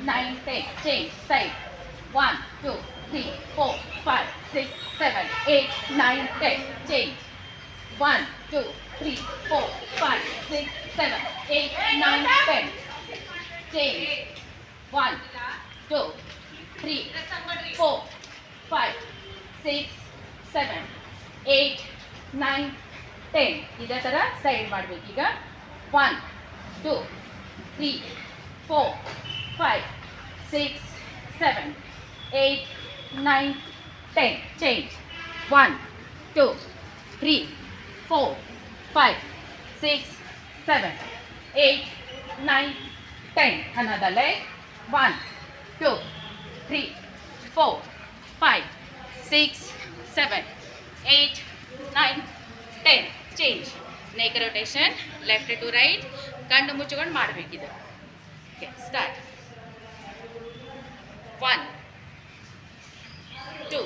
9, 10. Change. Side. 1, 2, 3, 4, 5, 6, 7, 8, 9, 10. Change. 1, 2, 3, 4, 5, 6, 7, 8, 9, 10. Change. 1, 2, 3, 4, 5, 6, 7, 8, 9, 10. ಇದೇ ಥರ side ಮಾಡಬೇಕೀಗ. 1, 2, 3, 4, 5, 6, 7, 8, 9, 10. Change. 1, 2, 3, 4, 5, 6, 7, 8, 9, 10. Another leg. 1, 2, 3, 4, 5, 6, 7, 8, 9, 10. Change. Neck rotation. Left to right. ಕಣ್ಣು ಮುಚ್ಚಿಕೊಂಡು ಮಾಡಬೇಕಿದೆ. Okay, start. 1, 2,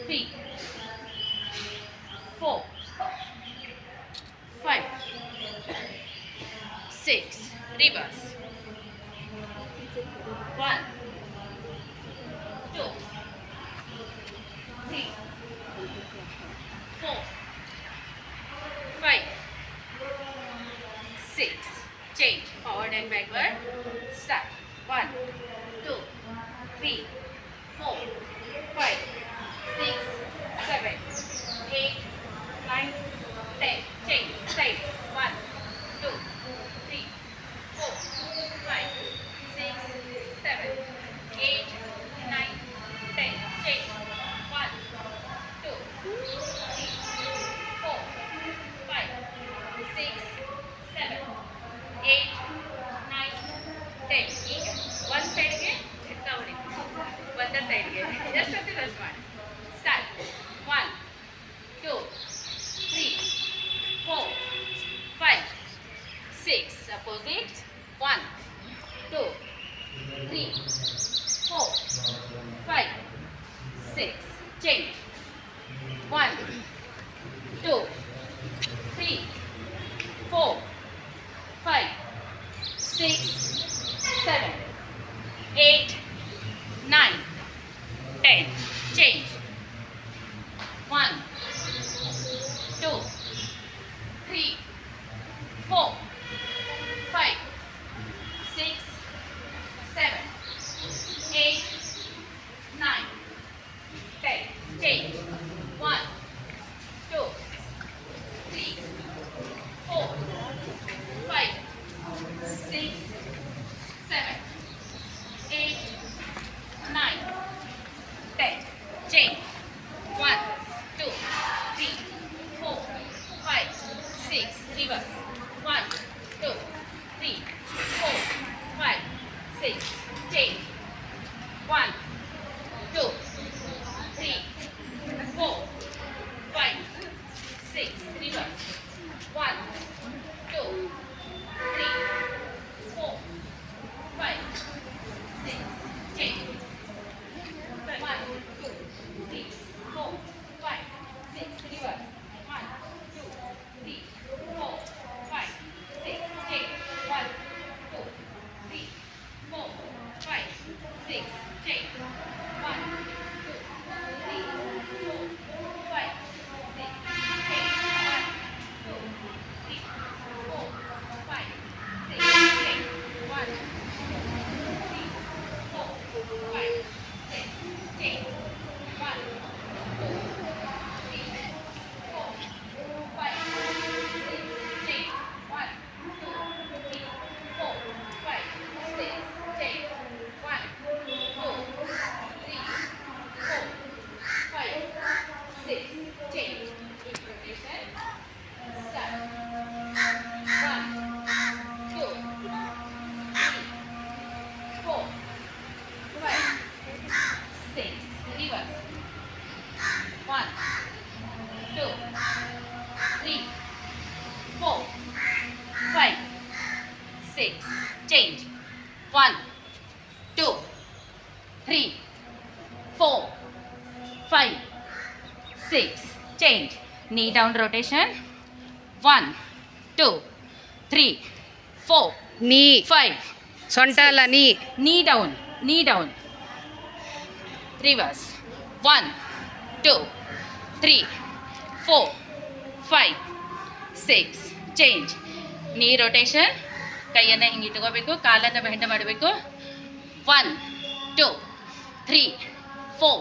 3, 4, 5, 6. Reverse. 1, 2, 3, 4, 5, 6. Change. Forward and backward. Start. 1, 2, 3, 4, 5, 6, 7, 8, 9, 10. Change. Side. 1, 2, 3, 4, 5, 6, 7, 8, 9, 10. Change. 1, 2, 3, 4, 5, 6, 7, 8, 9, 10. ಈಗ ಒಂದು ಸೈಡ್ಗೆ ಇಡ್ತಾ ಹೊಡಿ, ಒಂದೇ ಸೈಡ್ಗೆ ಎಷ್ಟೊತ್ತಿಗೆ ರಶ್ ಮಾಡಿ. Start. 1, 2, 3, 4, 5, 6. Opposite. 1, 2, 3, 4, 5, 6. Change. 1, 2, 3, 4, 5, 6, 7, 8, 9, 10. Change. 1, 2, 3, 4, 5, 6, 7, 8, 9, 10. Change. 1, 2, 3, 4, 5, 6, 7, 8, 9, 10. Change. 1, 2, 3, 4, 5, 6. Reverse. 1, 2, 3, 4, 5, 6. Change. 1, 2, 3, 4, 5, 6. Reverse. 1, 2, 3, 4, 5, 6. Change. 1, 2, 3, 4, 5, 6. Reverse. 1, 2, 3, 4, 5, 6. Change. 1, 2, 3, 4, 5, 6. Change. 1, 2, 3, 4, 5, 6. Change. 1, 2, 3, 4, 5, 6. Change. 1, 2, 3, 4, 5, 6. Change. 1, 2, 3, 4, 5, 6. Change. 1, 2, 3, 4, 5, 6. Change. 1, 2, 3, 4, 5, 6. Change. Hip rotation. Start. 1, 2, 3, 4, 5, 6. Reverse. 1, 2, 3, 4, 5, 6. Change. 1, 2, 3, 4, 5, 6. Change. Knee down rotation. 1, 2, 3, 4, knee, 5, ಸೊಂಟ ಅಲ್ಲ ನೀ. Knee down, knee down. Reverse. 1, 2, 3, 4, 5, 6. Change. Knee rotation. ಕೈಯನ್ನು ಹಿಂಗೆ ಇಟ್ಕೋಬೇಕು, ಕಾಲನ್ನು bend ಮಾಡಬೇಕು. 1, 2, 3, 4,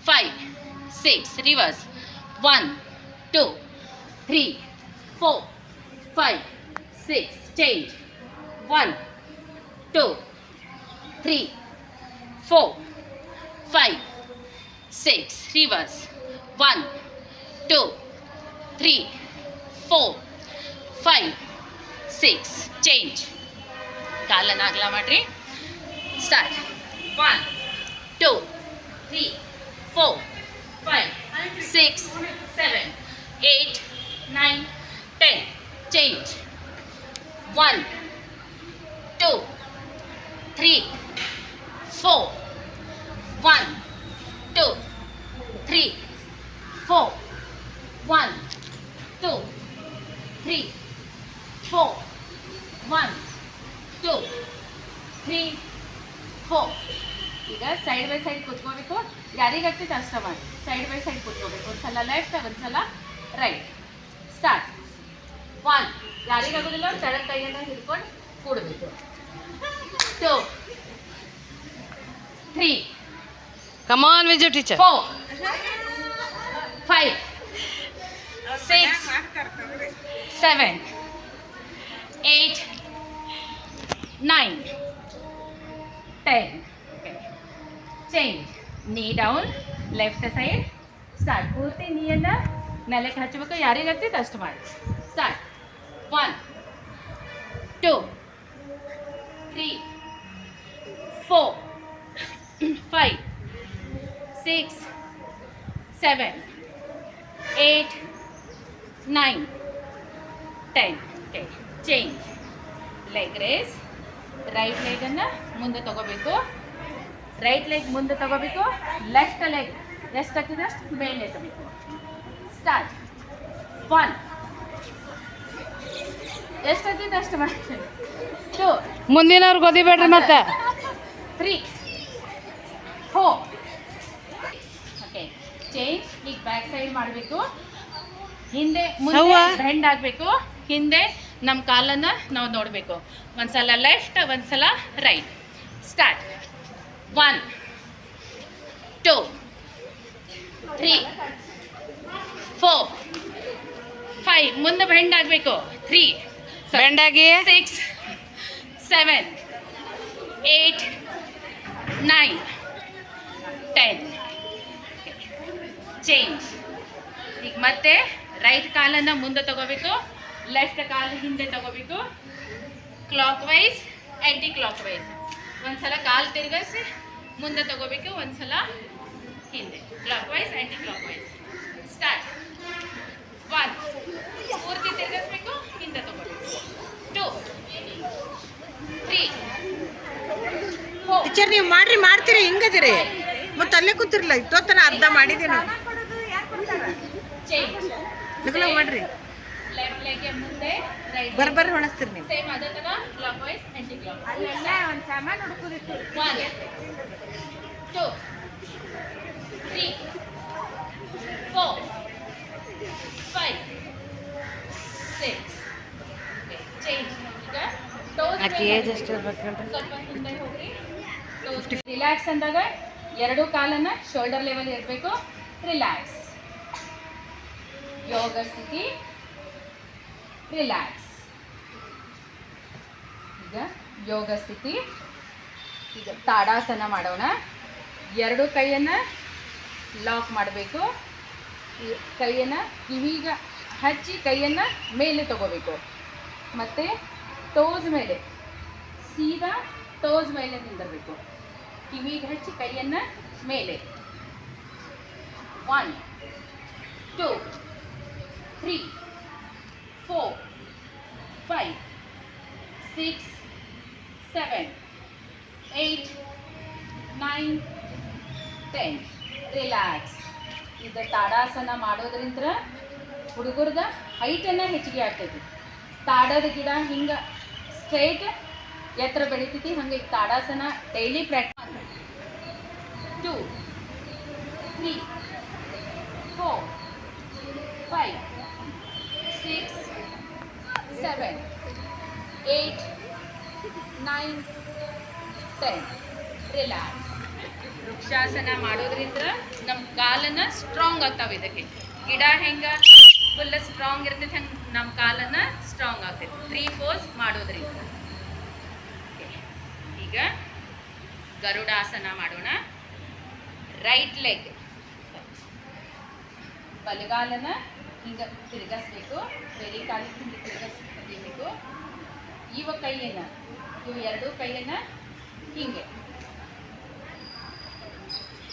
5, 6. Reverse. 1, 2, 3, 4, 5, 6. Change. 1, 2, 3, 4, 5, 6. Reverse. 1, 2, 3, 4, 5, 6. Change. ಕಾಲನ್ನು ಅಗಲ ಮಾಡ್ರಿ. ಸ್ಟಾರ್ಟ್. 1, 2, 3, 4, 5, 6, 7, 8, 9, 10. Change. 1, 2, 3, 4. 1, 2, 3, 4. 1, 2, 3, 4. 1, 2, 3, 4. ಈಗ ಸೈಡ್ ಬೈ ಸೈಡ್ ಕೂತ್ಕೋಬೇಕು. ಯಾರಿಗಾಗ್ತೈತೆ ಅಷ್ಟ ಮಾಡಿ ಸೈಡ್ ಬೈ ಸೈಡ್ ಕೂತ್ಕೋಬೇಕು. ಒಂದ್ಸಲ ಲೆಫ್ಟ್, ಒಂದ್ಸಲ ರೈಟ್. ಸ್ಟಾರ್ಟ್. 1. ಯಾರಿಗಾಗೋದಿಲ್ಲ ತೆಳಗ್ ಕೈಯನ್ನು ಹಿಡ್ಕೊಂಡು ಕೂಡಬೇಕು. 2, 3, Come on, Viju teacher. 4, 5, 6, 7, 8, 9, 10. Okay. Change. Knee down, left side. Start. ಪೂರ್ತಿ ನೀಯನ್ನು ನೆಲಕ್ಕೆ ಹಚ್ಚಬೇಕು. ಯಾರಿಗಾಗ್ತೈತೆ ಅಷ್ಟು ಮಾಡಿ. Start. 1, 2, 3, 4, 5, 6, 7, 8, 9, 10. Okay. Change. Leg raise. Right ಲೆಗನ್ನು ಮುಂದೆ ತಗೋಬೇಕು. ರೈಟ್ ಲೆಗ್ ಮುಂದೆ ತಗೋಬೇಕು. ಲೆಫ್ಟ್ ಲೆಗ್ ಎಷ್ಟಾಗ್ತದೆ ಅಷ್ಟು ಮೇಲೆ ಎತ್ತಬೇಕು. ಸ್ಟಾರ್ಟ್. 1. ಎಷ್ಟಾಗ್ತದೆ ಅಷ್ಟು ಮಾಡಿ. 2. ಮುಂದಿನವ್ರಿಗೆ ಓದಿಬೇಡ್ರಿ ಮತ್ತೆ. 3, 4. ಓಕೆ. ಚೇಂಜ್. ಈಗ ಬ್ಯಾಕ್ ಸೈಡ್ ಮಾಡಬೇಕು. ಹಿಂದೆ ಮುಂದೆ ಬೆಂಡ್ ಆಗಬೇಕು. ಹಿಂದೆ ನಮ್ಮ ಕಾಲನ್ನು ನಾವು ನೋಡಬೇಕು. ಒಂದ್ಸಲ ಲೆಫ್ಟ್, ಒಂದ್ಸಲ ರೈಟ್. ಸ್ಟಾರ್ಟ್. 1, 2, 3, 4, 5. ಮುಂದೆ ಬೆಂಡ್ ಆಗಬೇಕು. 3, ಬೆಂಡಾಗಿ 6, 7, 8, 9, 10. ಚೇಂಜ್. ಈಗ ಮತ್ತೆ ರೈಟ್ ಕಾಲನ್ನು ಮುಂದೆ ತಗೋಬೇಕು. ಲೆಫ್ಟ್ ಕಾಲು ಹಿಂದೆ ತಗೋಬೇಕು. Clockwise, anticlockwise. ಒಂದ್ಸಲ ಕಾಲು ತಿರುಗಿಸಿ ಮುಂದೆ ತಗೋಬೇಕು, ಒಂದ್ಸಲ ಹಿಂದೆ. Clockwise, anticlockwise. Start. 1. ಪೂರ್ತಿ ತಿರುಗಿಸ್ಬೇಕು, ಹಿಂದೆ ತಗೋಬೇಕು. 2, 3, 4. ಟೀಚರ್ ನೀವು ಮಾಡ್ತೀರಿ ಹಿಂಗದಿರಿ ಮತ್ತೆ ಅಲ್ಲೇ ಕೂತಿರ್ಲ ಇತ್ತೋತನ ಅರ್ಧ ಮಾಡಿದೀನಿ. ಚೇಂಜ್. ಮಾಡ್ರಿ. ಲೆಫ್ಟ್ ಲೆಗ್ಗೆ ಮುಂದೆ, ರೈಟ್ ಬರ್ಬರ್ರಿ ಹೊಣಸ್ತೀರಿ ನೀವು. ಸೇಮ್ ಅದೇ ಥರ ಕ್ಲಾಕ್ ವೈಸ್, ಆ್ಯಂಟಿ ಕ್ಲಾಕ್. ಅಲ್ಲೆಲ್ಲ ಒಂದು ಸಾಮಾನು ಹುಡುಕೋದಿತ್ತು. 1, 2, 3, 4, 5, 6. ಚೇಂಜ್. ಈಗ ಆಕೆ ಏಜ್ ಎಷ್ಟು ಇರ್ಬೇಕಂತ ಸ್ವಲ್ಪ ಹಿಂದೆ ಹೋಗ್ರಿ. ರಿಲ್ಯಾಕ್ಸ್ ಅಂದಾಗ ಎರಡೂ ಕಾಲನ್ನು ಶೋಲ್ಡರ್ ಲೆವೆಲ್ ಇರಬೇಕು. ರಿಲ್ಯಾಕ್ಸ್. ಯೋಗ ಸ್ಥಿತಿ. ರಿಲ್ಯಾಕ್ಸ್. ಈಗ ಯೋಗ ಸ್ಥಿತಿ. ಈಗ ತಾಡಾಸನ ಮಾಡೋಣ. ಎರಡು ಕೈಯನ್ನು ಲಾಕ್ ಮಾಡಬೇಕು. ಕೈಯನ್ನು ಕಿವಿಗೆ ಹಚ್ಚಿ ಕೈಯನ್ನು ಮೇಲೆ ತಗೋಬೇಕು. ಮತ್ತು ಟೋಸ್ ಮೇಲೆ, ಸೀದಾ ಟೋಸ್ ಮೇಲೆ ನಿಂದಿರಬೇಕು. ಕಿವಿಗೆ ಹಚ್ಚಿ ಕೈಯನ್ನು ಮೇಲೆ. 1, 2, 3, 4, 5, 6, 7, 8, 9, 10. ರಿಲ್ಯಾಕ್ಸ್. ಇದು ತಾಡಾಸನ ಮಾಡೋದ್ರಿಂದ ಹುಡುಗರದ ಹೈಟನ್ನು ಹೆಚ್ಚಿಗೆ ಆಗ್ತೈತಿ. ತಾಡದ ಗಿಡ ಹಿಂಗೆ ಸ್ಟ್ರೈಟ್ ಎತ್ತರ ಬೆಳಿತೈತಿ ಹಂಗೆ ಈ tadasana daily practice 2 3 4 5 6 7 8 9 10 relax. Vrikshasana ಮಾಡೋದ್ರಿಂದ ನಮ್ಮ ಕಾಲನ್ನ ಸ್ಟ್ರಾಂಗ್ ಆಗ್ತಾವೆ. ಇದಕ್ಕೆ ಗಿಡ ಹೆಂಗೆ ಫುಲ್ ಸ್ಟ್ರಾಂಗ್ ಇರ್ತೈತೆ ಹಂಗೆ ನಮ್ಮ ಕಾಲನ್ನ ಸ್ಟ್ರಾಂಗ್ ಆಗ್ತೈತೆ 3 ಪೋಸ್ ಮಾಡೋದ್ರಿಂದ. ಈಗ ಗರುಡಾಸನ ಮಾಡೋಣ. ರೈಟ್ ಲೆಗ್ ಬಲಗಾಲನ ಹಿಂಗೆ ತಿರುಗಿಸ್ಬೇಕು, ಬೇರೆ ಕಾಲಿಗೆ ಹಿಂಗೆ ತಿರುಗಿಸ್ಬೇಕು. ಇವ ಕೈಯನ್ನು ಇವು ಎರಡೂ ಕೈಯನ್ನು ಹಿಂಗೆ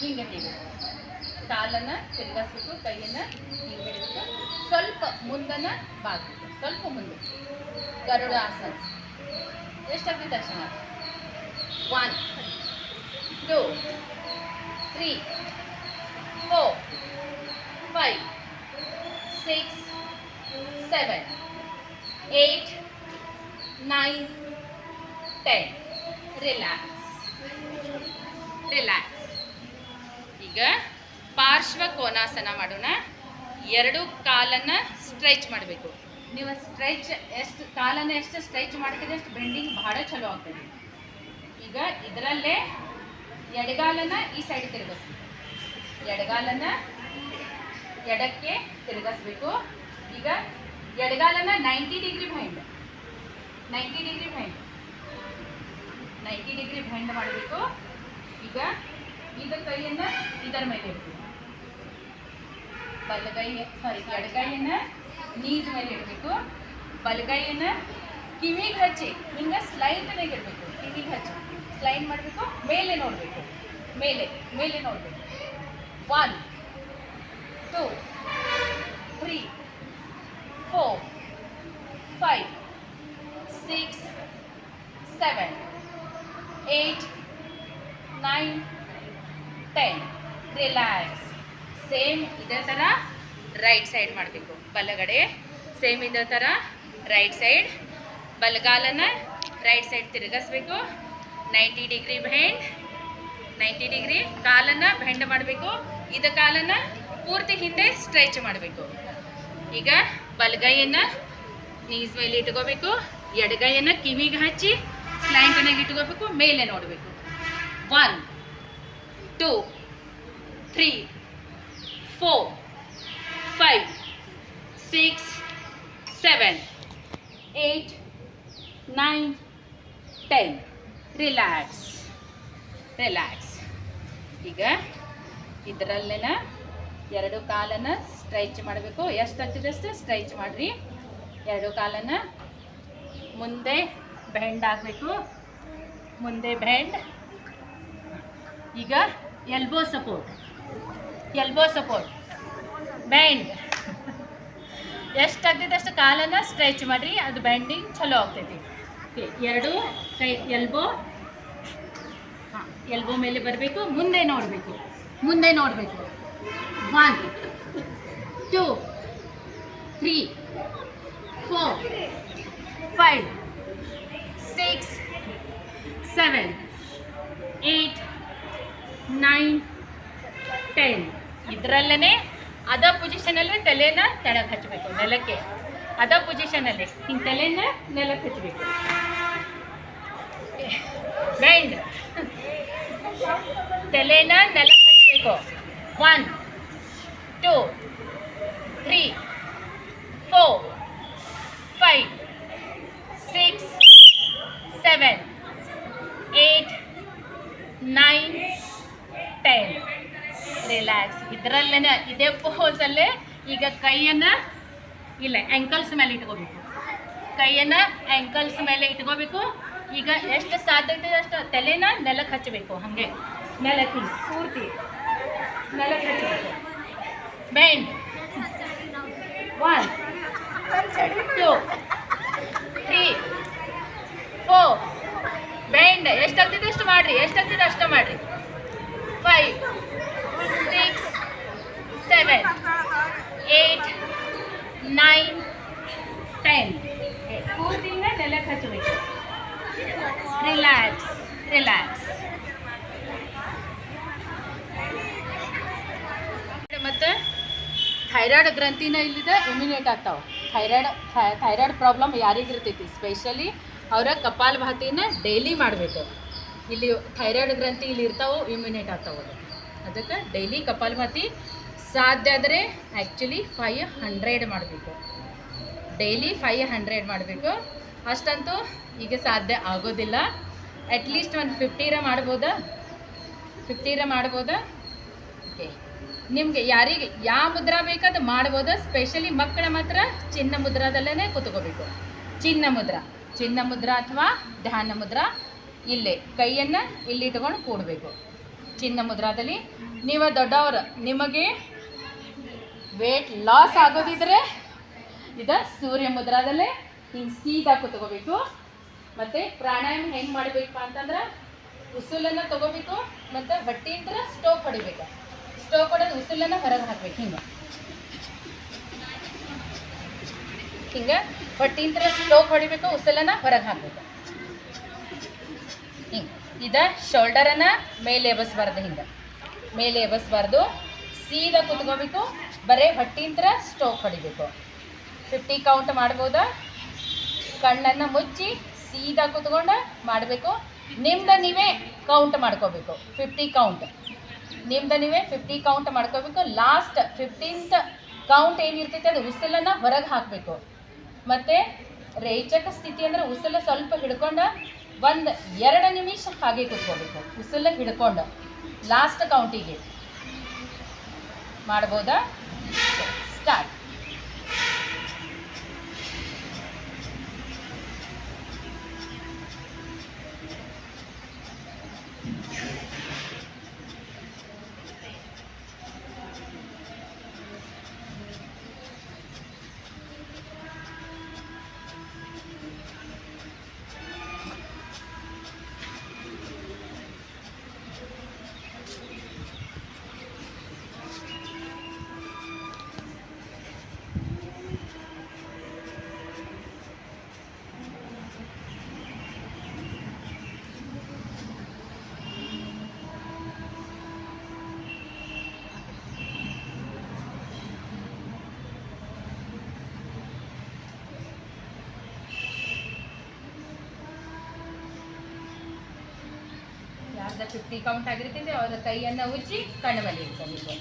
ಹಿಂಗೆ ಹಿಡಿಬೇಕು, ಕಾಲನ್ನು ತಿರುಗಿಸ್ಬೇಕು, ಕೈಯನ್ನು ಹಿಂಗೆ ಹಿಡಿಬೇಕು, ಸ್ವಲ್ಪ ಮುಂದನ ಬಾಗಬೇಕು, ಸ್ವಲ್ಪ ಮುಂದೆ. ಗರುಡಾಸನ ಎಷ್ಟಾಗ್ತೈತೆ ಅಷ್ಟು ಮಾಡಿ. 1 2 3 4 5 6 7 8 9 10 ರಿಲ್ಯಾಕ್ಸ್ ರಿಲ್ಯಾಕ್ಸ್. ಈಗ ಪಾರ್ಶ್ವ ಕೋನಾಸನ ಮಾಡೋಣ. ಎರಡು ಕಾಲನ್ನು ಸ್ಟ್ರೆಚ್ ಮಾಡಬೇಕು. ನೀವು ಸ್ಟ್ರೆಚ್ ಎಷ್ಟು ಕಾಲನ್ನು ಎಷ್ಟು ಸ್ಟ್ರೆಚ್ ಮಾಡ್ತೀರಿ ಅಷ್ಟು ಬೆಂಡಿಂಗ್ ಭಾಳ ಚಲೋ ಆಗ್ತದೆ. ಈಗ ಇದರಲ್ಲೇ ಎಡಗಾಲನ್ನು ಈ ಸೈಡ್ ತಿರುಗಿಸ್ಬೇಕು, ಎಡಗಾಲನ್ನು ಎಡಕ್ಕೆ ತಿರುಗಿಸ್ಬೇಕು. ಈಗ ಎಡಗಾಲನ್ನು 90 degree bind 90 degree bind 90 degree bind ಮಾಡಬೇಕು. ಈಗ ಇದು ಕೈಯನ್ನು ಇದರ ಮೇಲೆ ಇಡ್ಬೇಕು, ಎಡಗೈಯನ್ನು ನೀಸ್ ಮೇಲೆ ಇಡಬೇಕು, ಬಲಗೈಯನ್ನು ಕಿವಿಗೆ ಹಚ್ಚಿ ಹಿಂಗೆ ಸ್ಲೈಡ್ನಾಗ ಇಡಬೇಕು, ಕಿವಿಗೆ ಹಚ್ಚಿ ಸ್ಲೈಡ್ ಮಾಡಬೇಕು, ಮೇಲೆ ನೋಡಬೇಕು, ಮೇಲೆ ಮೇಲೆ ನೋಡಬೇಕು. 1 2 3 4 5 6 7 8 9 10 ರಿಲ್ಯಾಕ್ಸ್. ಸೇಮ್ ಇದೇ ಥರ ರೈಟ್ ಸೈಡ್ ಮಾಡಬೇಕು. ಬಲಗಡೆ ಸೇಮ್ ಇದೇ ಥರ ರೈಟ್ ಸೈಡ್, ಬಲಗಾಲನ್ನು ರೈಟ್ ಸೈಡ್ ತಿರುಗಿಸ್ಬೇಕು, 90 ಡಿಗ್ರಿ ಬೆಂಡ್, 90 ಡಿಗ್ರಿ ಕಾಲನ್ನು ಬೆಂಡ್ ಮಾಡಬೇಕು. ಇದು ಕಾಲನ್ನು ಪೂರ್ತಿ ಹಿಂದೆ ಸ್ಟ್ರೆಚ್ ಮಾಡಬೇಕು. ಈಗ ಬಲಗೈಯನ್ನು ನೀಸ್ ಮೇಲೆ ಇಟ್ಕೋಬೇಕು, ಎಡಗೈಯನ್ನು ಕಿವಿಗೆ ಹಚ್ಚಿ ಸ್ಲೈಂಟ್ನಾಗ ಇಟ್ಕೋಬೇಕು, ಮೇಲೆ ನೋಡಬೇಕು. 1 2 3 4 5 6 7 8 9 10 ರಿಲ್ಯಾಕ್ಸ್ ರಿಲ್ಯಾಕ್ಸ್. ಈಗ ಇದರಲ್ಲೇನ ಎರಡು ಕಾಲನ್ನು ಸ್ಟ್ರೈಚ್ ಮಾಡಬೇಕು. ಎಷ್ಟು ಹಚ್ಚಿದಷ್ಟು ಸ್ಟ್ರೈಚ್ ಮಾಡಿರಿ. ಎರಡು ಕಾಲನ್ನು ಮುಂದೆ ಬೆಂಡ್ ಆಗಬೇಕು, ಮುಂದೆ ಬೆಂಡ್. ಈಗ ಎಲ್ಬೋ ಸಪೋರ್ಟ್ ಬೆಂಡ್. ಎಷ್ಟು ಆಗ್ತೈತೆ ಕಾಲನ್ನು ಸ್ಟ್ರೆಚ್ ಮಾಡಿರಿ, ಅದು ಬೆಂಡಿಂಗ್ ಚಲೋ ಆಗ್ತೈತಿ. ಎರಡು ಕೈ ಎಲ್ಬೋ ಮೇಲೆ ಬರಬೇಕು, ಮುಂದೆ ನೋಡಬೇಕು 1 2 3 4 5 6 7 8 9 10. ಇದರಲ್ಲೇ ಅದ ಪೊಸಿಷನಲ್ಲಿ ತಲೆನ ತೆಳಗೆ ಹಚ್ಚಬೇಕು, ನೆಲಕ್ಕೆ. ಅದ ಪೊಸಿಷನಲ್ಲಿ ಹಿಂಗೆ ತಲೆನ ನೆಲಕ್ಕೆ ಹಚ್ಚಬೇಕು. ಬೆಂಡ್, ತಲೆನ ನೆಲಕ್ಕೆ ಹಚ್ಚಬೇಕು. 1 2 3 4 5 6 7 8 9 10 ರಿಲ್ಯಾಕ್ಸ್. ಇದರಲ್ಲೇ ಇದೇ ಪೋಸಲ್ಲೇ ಈಗ ಕೈಯನ್ನು ಇಲ್ಲ ಆ್ಯಂಕಲ್ಸ್ ಮೇಲೆ ಇಟ್ಕೋಬೇಕು, ಕೈಯನ್ನು ಆ್ಯಂಕಲ್ಸ್ ಮೇಲೆ ಇಟ್ಕೋಬೇಕು. ಈಗ ಎಷ್ಟು ಸಾಧ್ಯ ಇದೆ ಅಷ್ಟು ತಲೆನ ನೆಲಕ್ಕೆ ಹಚ್ಚಬೇಕು, ಹಾಗೆ ನೆಲಕ್ಕೆ ಪೂರ್ತಿ ನೆಲಕ್ಕೆ ಹಚ್ಚಬೇಕು. Bend 1 2 3 4 bend. ಎಷ್ಟಾಗ್ತಿದೆ ಅಷ್ಟು ಮಾಡಿರಿ, ಎಷ್ಟಾಗ್ತಿದೆ ಅಷ್ಟು ಮಾಡಿರಿ. 5 6 7 8 9 10 ಪೂರ್ತಿನ ನೆಲಕ್ಕೆ ಹಚ್ಚಬೇಕು. Relax relax. ಮತ್ತು ಥೈರಾಯ್ಡ್ ಗ್ರಂಥಿನ ಇಲ್ಲಿದೆ ಇಮ್ಯುನೇಟ್ ಆಗ್ತಾವೆ. ಥೈರಾಯ್ಡ್ ಪ್ರಾಬ್ಲಮ್ ಯಾರಿಗೆ ಇರ್ತೈತಿ ಸ್ಪೆಷಲಿ ಅವರ ಕಪಾಲಭಾತಿನ ಡೈಲಿ ಮಾಡಬೇಕು. ಇಲ್ಲಿ ಥೈರಾಯ್ಡ್ ಗ್ರಂಥಿ ಇಲ್ಲಿ ಇರ್ತಾವೆ, ಇಮ್ಯುನೇಟ್ ಆಗ್ತಾವೆ. ಅದಕ್ಕೆ ಡೈಲಿ ಕಪಾಲಭಾತಿ ಸಾಧ್ಯ ಆದರೆ ಆ್ಯಕ್ಚುಲಿ 500 ಮಾಡಬೇಕು. ಡೈಲಿ 500 ಮಾಡಬೇಕು. ಅಷ್ಟಂತೂ ಈಗ ಸಾಧ್ಯ ಆಗೋದಿಲ್ಲ. ಅಟ್ಲೀಸ್ಟ್ ಒಂದು 50 ಮಾಡ್ಬೋದಾ? 50 ಮಾಡ್ಬೋದಾ? ಓಕೆ, ನಿಮಗೆ ಯಾರಿಗೆ ಯಾವ ಮುದ್ರಾ ಬೇಕಾದ ಮಾಡ್ಬೋದು. ಸ್ಪೆಷಲಿ ಮಕ್ಕಳ ಮಾತ್ರ ಚಿನ್ನ ಮುದ್ರಾದಲ್ಲೇ ಕೂತ್ಕೋಬೇಕು. ಚಿನ್ನ ಮುದ್ರಾ ಅಥವಾ ಧ್ಯಾನ ಮುದ್ರಾ. ಇಲ್ಲೇ ಕೈಯನ್ನು ಇಲ್ಲಿ ಇಟ್ಕೊಂಡು ಕೂಡಬೇಕು ಚಿನ್ನ ಮುದ್ರಾದಲ್ಲಿ. ನೀವು ದೊಡ್ಡವರು, ನಿಮಗೆ ವೇಟ್ ಲಾಸ್ ಆಗೋದಿದ್ರೆ ಇದು ಸೂರ್ಯ ಮುದ್ರಾದಲ್ಲೇ ಹಿಂಗೆ ಸೀದಾ ಕೂತ್ಕೋಬೇಕು. ಮತ್ತು ಪ್ರಾಣಾಯಾಮ ಹೆಂಗೆ ಮಾಡಬೇಕು ಅಂತಂದ್ರೆ ಉಸುಲನ್ನು ತೊಗೋಬೇಕು ಮತ್ತು ಹೊಟ್ಟೆಯಿಂದ ಸ್ಟೋಕ್ ಹೊಡಿಬೇಕು. ಸ್ಟೋಕ್ ಹೊಡೆದು ಉಸುಲನ್ನು ಹೊರಗೆ ಹಾಕ್ಬೇಕು. ಹಿಂಗೆ ಹೊಟ್ಟೆಯಿಂದ ಸ್ಟೋಕ್ ಹೊಡಿಬೇಕು, ಉಸುಲನ್ನು ಹೊರಗೆ ಹಾಕಬೇಕು. ಹಿಂಗೆ ಇದು ಶೋಲ್ಡರನ್ನು ಮೇಲೆ ಎಬಸ್ಬಾರ್ದು, ಹಿಂಗೆ ಮೇಲೆ ಎಬಸ್ಬಾರ್ದು, ಸೀದಾ ಕುತ್ಕೋಬೇಕು. ಬರೀ ಹೊಟ್ಟೆಯಿಂದ ಸ್ಟೋಕ್ ಹೊಡಿಬೇಕು. 50 ಕೌಂಟ್ ಮಾಡ್ಬೋದಾ? ಕಣ್ಣನ್ನು ಮುಚ್ಚಿ ಸೀದಾ ಕುತ್ಕೊಂಡು ಮಾಡಬೇಕು. ನಿಮ್ದು ನೀವೇ ಕೌಂಟ್ ಮಾಡ್ಕೋಬೇಕು. 50 ಕೌಂಟ್ ನಿಮ್ದು ನೀವೇ 50 ಕೌಂಟ್ ಮಾಡ್ಕೋಬೇಕು. ಲಾಸ್ಟ್ 15th ಕೌಂಟ್ ಏನಿರ್ತೈತೆ ಅದು ಉಸುಲನ್ನು ಹೊರಗೆ ಹಾಕಬೇಕು. ಮತ್ತು ರೇಚಕ ಸ್ಥಿತಿ ಅಂದರೆ ಉಸುಲ ಸ್ವಲ್ಪ ಹಿಡ್ಕೊಂಡು 1-2 ನಿಮಿಷ ಹಾಗೆ ಕೂತ್ಕೋಬೇಕು. ಉಸುಲ ಹಿಡ್ಕೊಂಡು ಲಾಸ್ಟ್ ಕೌಂಟಿಗೆ ಮಾಡ್ಬೋದಾ? ಸ್ಟಾರ್ಟ್. ಯಾರ್ದ 50 ಕೌಂಟ್ ಆಗಿರ್ತೈತೆ ಅವರ ಕೈಯನ್ನು ಉಜ್ಜಿ ಕಣ್ಣು ಬಲಿ ಇಟ್ಕೊಬೇಕು.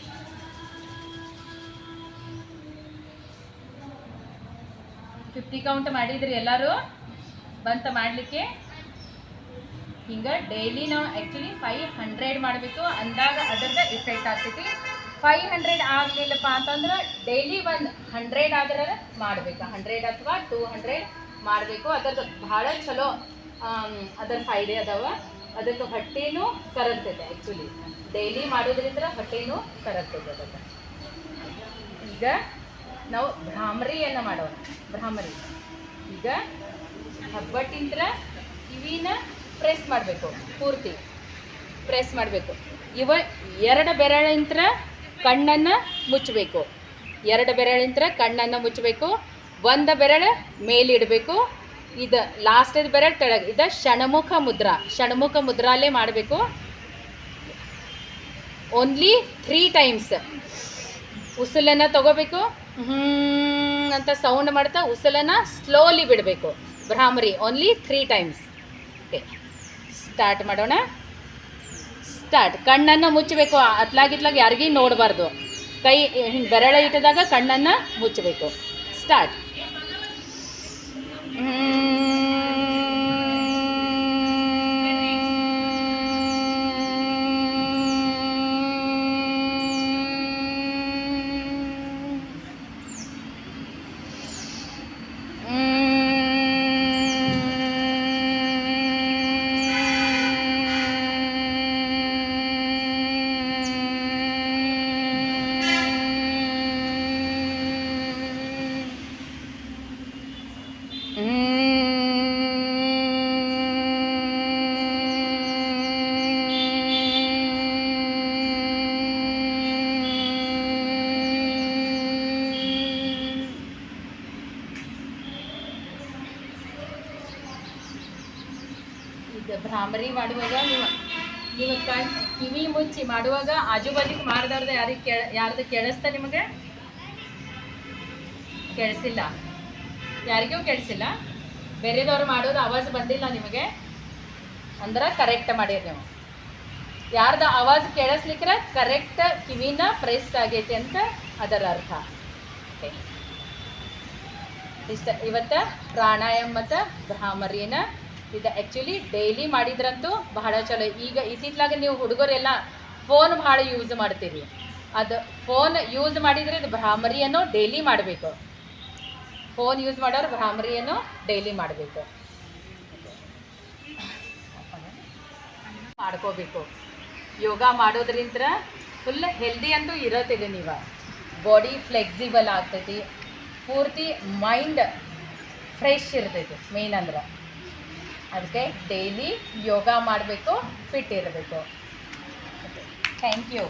50 ಕೌಂಟ್ ಮಾಡಿದ್ರಿ ಎಲ್ಲರೂ ಬಂತ ಮಾಡಲಿಕ್ಕೆ. ಹಿಂಗೆ ಡೈಲಿ ನಾವು ಆ್ಯಕ್ಚುಲಿ 500 ಮಾಡಬೇಕು ಅಂದಾಗ ಅದರದ ಇಫೆಕ್ಟ್ ಆಗ್ತೈತಿ. 500 ಆಗಲಿಲ್ಲಪ್ಪ ಅಂತಂದ್ರೆ ಡೈಲಿ 100 ಆದ್ರೆ ಮಾಡಬೇಕು. 100 ಅಥವಾ 200 ಮಾಡಬೇಕು. ಅದರದ್ದು ಭಾಳ ಚಲೋ ಅದರ ಫಾಯ್ದೆ ಅದಾವ. ಅದಕ್ಕೆ ಹೊಟ್ಟೆನೂ ಕರಗ್ತೈತೆ. ಆ್ಯಕ್ಚುಲಿ ಡೈಲಿ ಮಾಡೋದ್ರಿಂದ ಹೊಟ್ಟೆನೂ ಕರಗ್ತೈತೆ. ಅದಕ್ಕೆ ಈಗ ನಾವು ಭ್ರಾಮರಿಯನ್ನು ಮಾಡೋಣ. ಭ್ರಾಮರಿ ಈಗ ಹೆಬ್ಬಟ್ಟಿಂದ ಕಿವಿನ ಪ್ರೆಸ್ ಮಾಡಬೇಕು. ಪೂರ್ತಿ ಪ್ರೆಸ್ ಮಾಡಬೇಕು. 2 ಬೆರಳಿಂದ ಕಣ್ಣನ್ನು ಮುಚ್ಚಬೇಕು. 2 ಬೆರಳಿಂದ ಕಣ್ಣನ್ನು ಮುಚ್ಚಬೇಕು. 1 ಬೆರಳು ಮೇಲಿಡಬೇಕು. ಇದು ಲಾಸ್ಟದ ಬೆರಳು ತೆಳಗೆ. ಇದು ಷಣ್ಮುಖ ಮುದ್ರಾ. ಷಣ್ಮುಖ ಮುದ್ರಾಲೇ ಮಾಡಬೇಕು. ಓನ್ಲಿ 3 ಟೈಮ್ಸ್ ಉಸುಲನ್ನು ತಗೋಬೇಕು. ಅಂತ ಸೌಂಡ್ ಮಾಡ್ತಾ ಉಸುಲನ್ನು ಸ್ಲೋಲಿ ಬಿಡಬೇಕು. Bhramari only 3 times. Okay, start ಮಾಡೋಣ. ಸ್ಟಾರ್ಟ್. ಕಣ್ಣನ್ನು ಮುಚ್ಚಬೇಕು. ಅತ್ಲಾಗಿತ್ಲಾಗ ಯಾರಿಗೂ ನೋಡಬಾರ್ದು. ಕೈ ಹಿಂಗೆ ಬೆರಳ ಇಟ್ಟಿದಾಗ ಕಣ್ಣನ್ನು ಮುಚ್ಚಬೇಕು. ಸ್ಟಾರ್ಟ್. ಭ್ರಾಮರಿ ಮಾಡುವಾಗ ನೀವು ಕಿವಿ ಮುಚ್ಚಿ ಮಾಡುವಾಗ ಆಜು ಬಾಜುಗೆ ಮಾಡಿದವ್ರದ್ದು ಯಾರ್ದು ಕೇಳಿಸ್ತಾ ನಿಮಗೆ? ಕೇಳಿಸಿಲ್ಲ? ಯಾರಿಗೂ ಕೇಳಿಸಿಲ್ಲ? ಬೇರೆದವ್ರು ಮಾಡೋದು ಆವಾಜ್ ಬಂದಿಲ್ಲ ನಿಮಗೆ ಅಂದ್ರೆ ಕರೆಕ್ಟ್ ಮಾಡಿರಿ ನೀವು. ಯಾರ್ದು ಆವಾಜ್ ಕೇಳಿಸ್ಲಿಕ್ರೆ ಕರೆಕ್ಟ್ ಕಿವಿನ ಪ್ರೆಸ್ ಆಗೈತಿ ಅಂತ ಅದರ ಅರ್ಥ. ಇಷ್ಟ ಇವತ್ತು ಪ್ರಾಣಾಯಾಮ ಮತ್ತು ಭ್ರಾಮರಿನ ಇದು ಆ್ಯಕ್ಚುಲಿ ಡೈಲಿ ಮಾಡಿದ್ರಂತೂ ಬಹಳ ಚಲೋ. ಈಗ ಇತ್ತಿತ್ಲಾಗ ನೀವು ಹುಡುಗರೆಲ್ಲ ಫೋನ್ ಭಾಳ ಯೂಸ್ ಮಾಡ್ತೀರಿ. ಅದು ಫೋನ್ ಯೂಸ್ ಮಾಡಿದರೆ ಇದು ಭ್ರಾಮರಿಯನ್ನು ಡೈಲಿ ಮಾಡಬೇಕು. ಫೋನ್ ಯೂಸ್ ಮಾಡೋರು ಭ್ರಾಮರಿಯನ್ನು ಡೈಲಿ ಮಾಡಬೇಕು, ಮಾಡ್ಕೋಬೇಕು. ಯೋಗ ಮಾಡೋದ್ರಿಂದ ಫುಲ್ ಹೆಲ್ದಿ ಅಂತೂ ಇರತ್ತಿದೆ. ನೀವು ಬಾಡಿ ಫ್ಲೆಕ್ಸಿಬಲ್ ಆಗ್ತೈತಿ, ಪೂರ್ತಿ ಮೈಂಡ್ ಫ್ರೆಶ್ ಇರ್ತೈತಿ. ಮೇನ್ ಅಂದ್ರೆ ಅದಕ್ಕೆ ಡೈಲಿ ಯೋಗ ಮಾಡಬೇಕು, ಫಿಟ್ ಇರಬೇಕು. Thank you.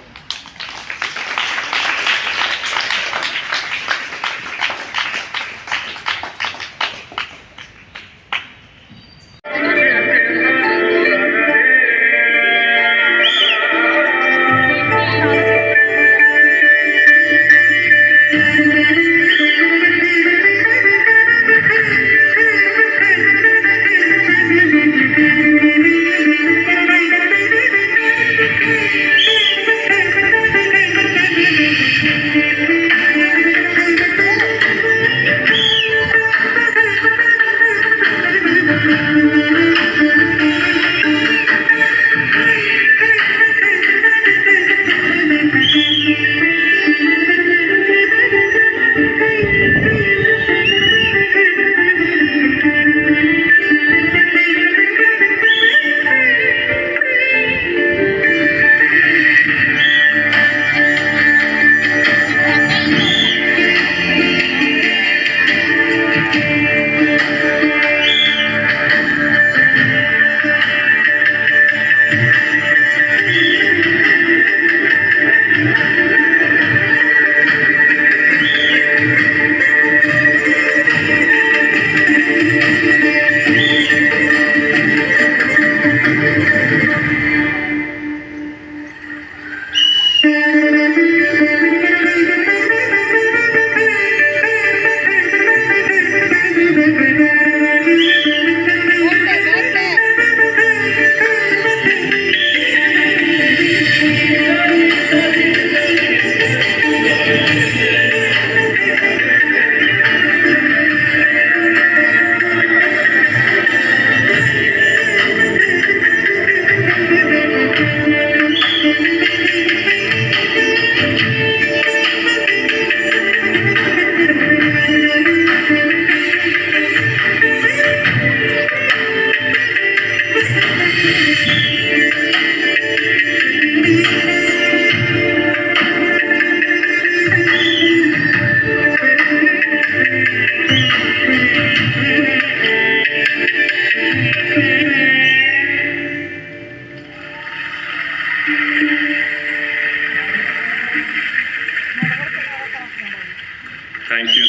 Thank you.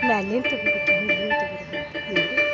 ಮ್ಯಾಲಿಂದ ತಗೋಬೇಕು, ಹಿಂದಿನ ತಗೋಬೇಕು.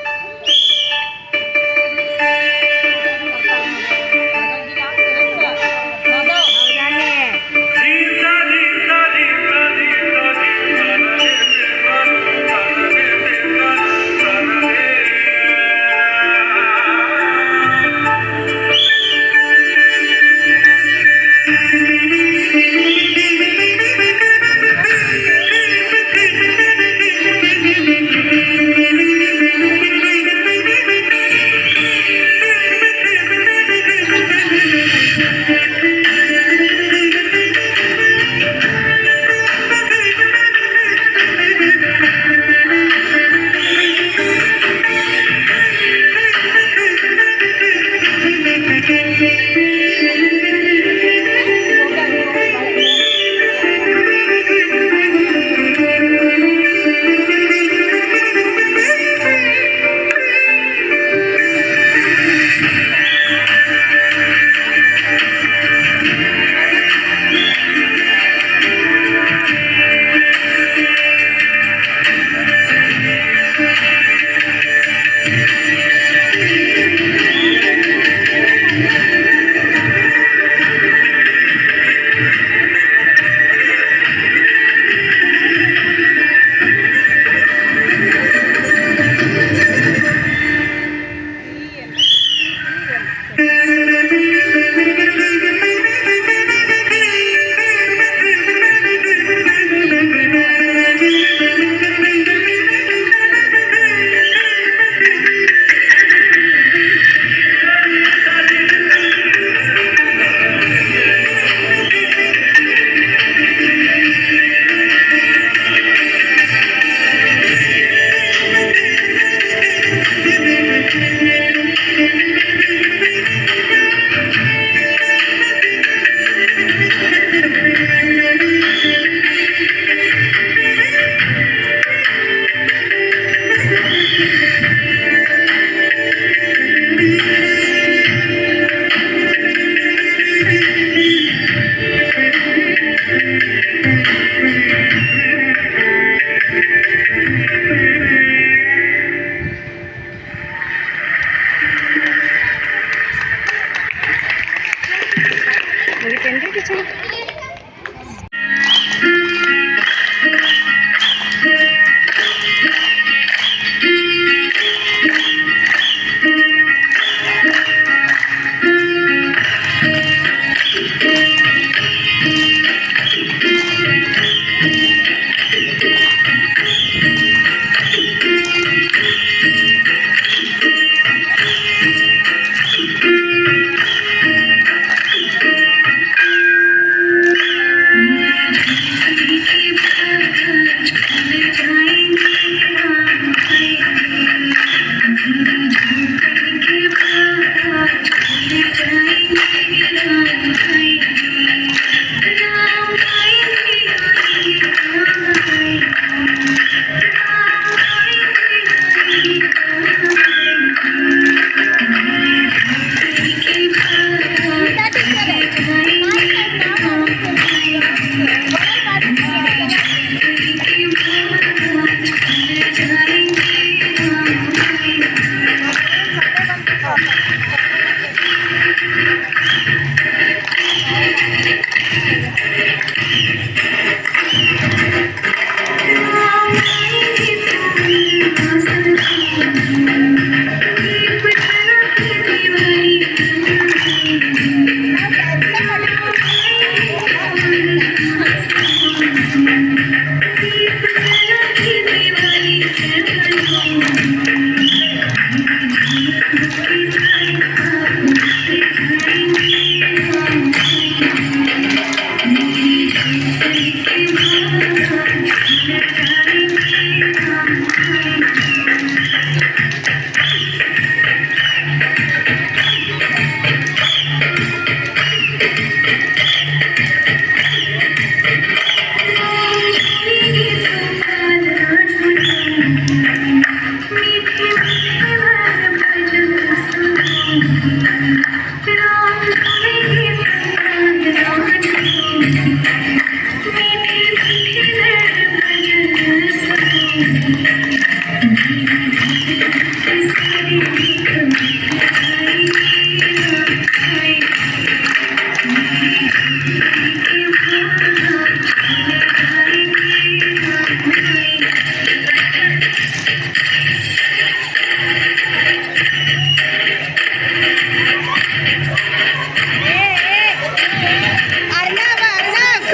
Arnav Arnav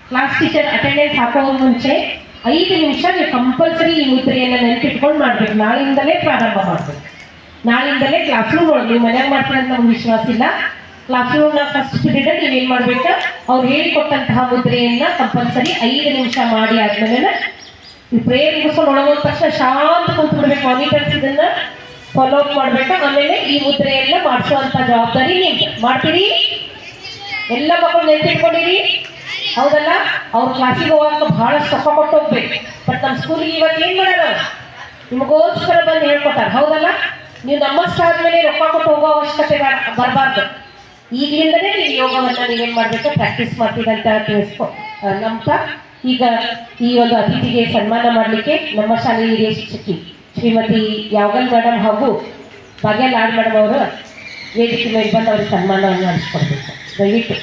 class teacher attendance ಹಾಕೋ ಮುಂಚೆ 5 ನಿಮಿಷ ನೀವು ಕಂಪಲ್ಸರಿ ಈ ಮುದ್ರೆಯನ್ನು ನೆನಪಿಟ್ಕೊಂಡು ಮಾಡ್ಬೇಕು. ನಾಳಿಂದಲೇ ಪ್ರಾರಂಭ ಮಾಡಬೇಕು. ನಾಳಿಂದಲೇ ಕ್ಲಾಸ್ ರೂಮ್ ಒಳಗೆ ನೀವು ಮನೆಯಾಗ ಮಾಡ್ತಾರೆ ಅಂತ ನಮ್ಗೆ ವಿಶ್ವಾಸ ಇಲ್ಲ. ಕ್ಲಾಸ್ ರೂಮ್ನ ಫಸ್ಟ್ ಪೀರಿಯಡ್ ನೀವೇನು ಮಾಡ್ಬೇಕು, ಅವ್ರು ಹೇಳಿಕೊಟ್ಟಂತಹ ಮುದ್ರೆಯನ್ನ ಕಂಪಲ್ಸರಿ 5 ನಿಮಿಷ ಮಾಡಿ ಆದ್ಮೇಲೆ ಈ ಪ್ರೇಯರ್ ಮುಗಿಸ್ಕೊಂಡು ಒಳಗೋದ ತಕ್ಷಣ ಶಾಂತ ಕೂತ್ಬಿಡ್ಬೇಕು. ಮಾನಿಟರ್ಸ್ ಇದನ್ನ ಫಾಲೋ ಅಪ್ ಮಾಡ್ಬೇಕು. ಆಮೇಲೆ ಈ ಮುದ್ರೆಯನ್ನ ಮಾಡಿಸುವಂತ ಜವಾಬ್ದಾರಿ ನಿಮ್ಗೆ. ಮಾಡ್ತೀರಿ? ಎಲ್ಲ ಮಕ್ಕಳು ನೆನಪಿಟ್ಕೊಂಡಿರಿ, ಹೌದಲ್ಲ? ಅವ್ರ ಕ್ಲಾಸಿಗೆ ಹೋಗಕ್ಕೆ ಬಹಳಷ್ಟು ರೊಕ್ಕ ಕೊಟ್ಟು ಹೋಗ್ಬೇಕು. ಬಟ್ ನಮ್ಮ ಸ್ಕೂಲಿಗೆ ಇವತ್ತು ಏನು ಮಾಡ್ಯಾರ, ನಿಮಗೋಸ್ಕರ ಬಂದು ಹೇಳ್ಕೊಟ್ಟಾರ, ಹೌದಲ್ಲ? ನೀವು ನಮ್ಮಷ್ಟು ಆದ್ಮೇಲೆ ರೊಕ್ಕ ಕೊಟ್ಟು ಹೋಗೋ ಅವಶ್ಯಕತೆ ಬರಬಾರ್ದು. ಈಗಲಿಂದಲೇ ನೀವು ಯೋಗವನ್ನು ನೀವೇನು ಮಾಡಬೇಕು, ಪ್ರಾಕ್ಟೀಸ್ ಮಾಡ್ತೀರಂತ ತಿಳಿಸ್ಕೊ ನಮ್ತ. ಈಗ ಈ ಒಂದು ಅತಿಥಿಗೆ ಸನ್ಮಾನ ಮಾಡಲಿಕ್ಕೆ ನಮ್ಮ ಶಾಲೆಯ ಹಿರಿಯ ಶಿಕ್ಷಕಿ ಶ್ರೀಮತಿ ಯಾವಗಲ್ ಮೇಡಮ್ ಹಾಗೂ ಭಾಗ್ಯಲಾಡ್ ಮೇಡಮ್ ಅವರು ವೇದಿಕೆ ಮೇಲೆ ಬಂದು ಅವ್ರಿಗೆ ಸನ್ಮಾನವನ್ನು ನಡೆಸ್ಕೊಡ್ಬೇಕು. ದಯವಿಟ್ಟು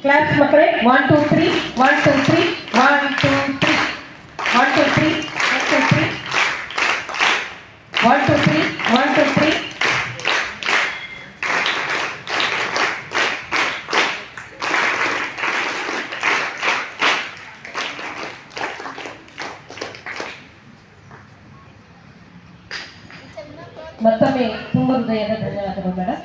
ಕ್ಲಾಸ್ ಮಕ್ಕಳೇ 1 2 3 1 2 3 1 2 3 1 2 3 1 2 3 1 2 3 1 2 3 ಮತ್ತೊಮ್ಮೆ ತುಂಬ ಹೃದಯದ ಧನ್ಯವಾದಗಳು ಮೇಡಮ್.